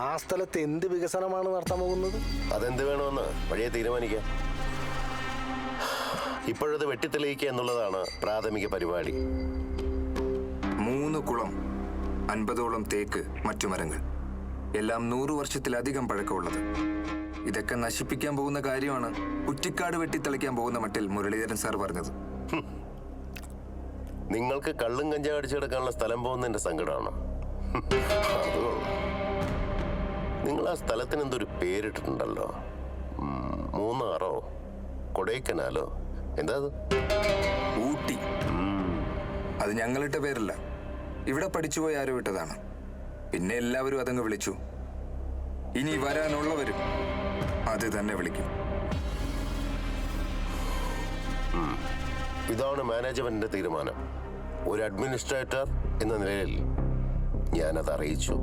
ആ സ്ഥലത്ത് എന്ത് വികസനമാണ് നടത്താൻ പോകുന്നത്? അതെന്ത് വേണമെന്ന് വഴിയെ തീരുമാനിക്കാം. ഇപ്പോഴത് വെട്ടിത്തെളിയിക്കുക എന്നുള്ളതാണ് പ്രാഥമിക പരിപാടി. 3 കുളം, 50ഓളം തേക്ക്, മറ്റു മരങ്ങൾ, എല്ലാം 100 വർഷത്തിലധികം പഴക്കമുള്ളത്. ഇതൊക്കെ നശിപ്പിക്കാൻ പോകുന്ന കാര്യമാണ് കുറ്റിക്കാട് വെട്ടിത്തെളിക്കാൻ പോകുന്ന മട്ടിൽ മുരളീധരൻ സാർ പറഞ്ഞത്. നിങ്ങൾക്ക് കള്ളും കഞ്ചാവ് അടിച്ചെടുക്കാനുള്ള സ്ഥലം പോകുന്നതിന്റെ സങ്കടമാണോ? അതോ നിങ്ങൾ ആ സ്ഥലത്തിന് എന്തൊരു പേരിട്ടിട്ടുണ്ടല്ലോ, മൂന്നാറോ കൊടൈക്കനാലോ, എന്താ അത്? ഊട്ടി. അത് ഞങ്ങളിട്ട പേരല്ല, ഇവിടെ പഠിച്ചുപോയി ആരോ ഇട്ടതാണ്. പിന്നെ എല്ലാവരും അതങ്ങ് വിളിച്ചു. ഇനി വരാനുള്ളവരും അത് തന്നെ വിളിക്കും. ഇതാണ് മാനേജ്മെന്റിന്റെ തീരുമാനം. ഒരു അഡ്മിനിസ്ട്രേറ്റർ എന്ന നിലയിൽ ഞാനത് അറിയിച്ചു.